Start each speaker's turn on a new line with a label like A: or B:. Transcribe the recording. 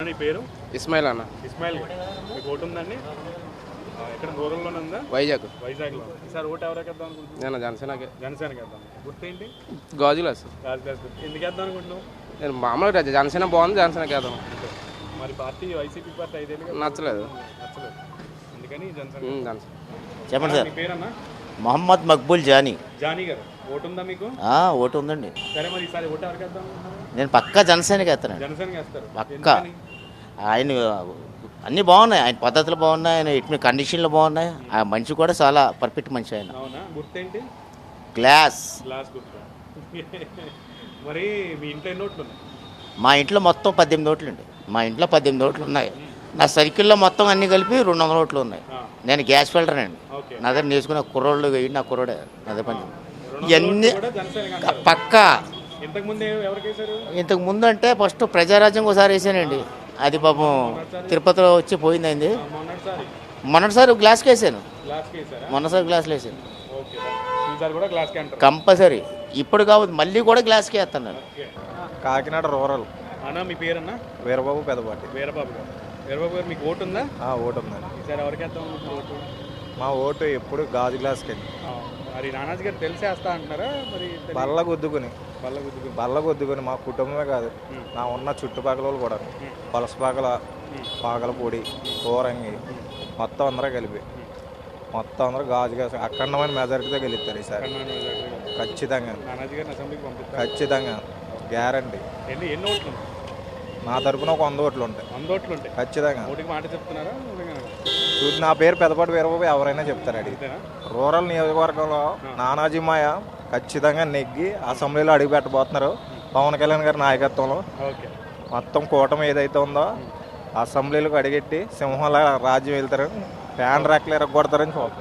A: నీ పేరు
B: ఇస్మాయిల్ అన్న.
A: ఇస్మాయిల్ మీకు ఓటు ఉందండి? ఎక్కడ రూరల్లోనే ఉందా? వైజాగ్లో. ఈసారి ఓటు ఎవరికి వేద్దాం అనుకుంటున్నాను?
B: నేను జనసేనకి.
A: జనసేనకి వేద్దాం. గుర్తేంటి?
B: గాజులు సార్.
A: రాజు ఎందుకు వేద్దాం అనుకుంటున్నావు?
B: నేను మామూలుగా జనసేన బాగుంది, జనసేనకి వేద్దాం.
A: మరి పార్టీ వైసీపీ పార్టీ 5 ఏళ్ళు
B: నచ్చలేదు.
A: అందుకని జనసేన.
B: జనసేన.
C: చెప్పండి సార్.
A: మీ పేరన్నా?
C: మొహమ్మద్ మక్బూల్ జానీ.
A: జానీ గారు ఓటు ఉందా మీకు?
C: ఓటు ఉందండి.
A: సరే, మరి ఈసారి ఓటు ఎవరికి వేద్దాం అనుకుంటున్నారు?
C: నేను పక్కా జనసేనకి వేస్తానండి.
A: జనసేనకి వేస్తారు
C: పక్కా. ఆయన అన్నీ బాగున్నాయి, ఆయన పద్ధతులు బాగున్నాయి, ఆయన ఇటు కండిషన్లు బాగున్నాయి. ఆ మనిషి కూడా చాలా పర్ఫెక్ట్ మనిషి ఆయన.
A: అవునా? గుర్తేంటి?
C: గ్లాస్
A: గుర్తు. మరి మీ ఇంట్లో ఎన్ని ఓట్లు ఉన్నాయి?
C: మా ఇంట్లో మొత్తం 18 ఓట్లు అండి. మా ఇంట్లో 18 ఓట్లు ఉన్నాయి. నా సర్కిల్లో మొత్తం అన్నీ కలిపి 200 ఓట్లు ఉన్నాయి. నేను గ్యాస్ ఫిల్టర్ అండి. నా దగ్గర నేర్చుకున్న కుర్రోళ్ళు వేయండి, నా కుర్రోడే అదే పని. ఇవన్నీ పక్కా. ఇంతకు ముందు అంటే ఫస్ట్ ప్రజారాజ్యం ఒకసారి వేసానండి. అది పాపం తిరుపతిలో వచ్చి పోయిందండి. మొన్నటిసారి గ్లాస్కి వేసాను. మొన్నసారి గ్లాస్లో వేసాను కంపల్సరీ. ఇప్పుడు కావద్దు, మళ్ళీ కూడా గ్లాస్కి వేస్తాను.
D: కాకినాడ రూరల్.
A: అన్నా మీ పేరన్నా?
D: వీరబాబు పెదపాటి.
A: వీరబాబు గారు. వీరబాబు గారు మీకు ఓటు ఉందా?
D: ఓటు ఉందండి.
A: ఈసారి ఎవరికి వేద్దాం ఓటు?
D: మా ఓటు ఎప్పుడు గాజు గ్లాస్కి అండి.
A: మరి నానాజీ గారు తెలిసేస్తా అంటున్నారా? మరి
D: బల్ల గుద్దుకొని మా కుటుంబమే కాదు, నా ఉన్న చుట్టుపక్కల వాళ్ళు కూడా పలసపాకల, పాకలపూడి, కోరంగి మొత్తం అందరూ కలిపి మొత్తం అందరూ గాజు గ్లాస్ అఖండమైన మెజారిటీతో గెలుస్తారు ఈసారి. ఖచ్చితంగా
A: నానాజీ గారిని అసెంబ్లీకి పంపిస్తారు.
D: ఖచ్చితంగా గ్యారంటీ.
A: ఎన్ని ఓట్లు?
D: నా తరపున ఒక 100 ఓట్లు ఉంటాయి.
A: 100 ఓట్లు ఉంటాయి
D: ఖచ్చితంగా.
A: ఓటుకి మాట చెప్తున్నారా?
D: నా పేరు పెదపాటి వీరబాబు, ఎవరైనా చెప్తారు. అడిగితే రూరల్ నియోజకవర్గంలో నానాజీ మాయ ఖచ్చితంగా నెగ్గి అసెంబ్లీలో అడుగు పెట్టబోతున్నారు. పవన్ కళ్యాణ్ గారి నాయకత్వంలో మొత్తం కూటమి ఏదైతే ఉందో అసెంబ్లీలకు అడిగెట్టి సింహంలా రాజ్యం వెళ్తారని, ఫ్యాన్ ర్యాక్లు ఎరగొడతారని చూస్తారు.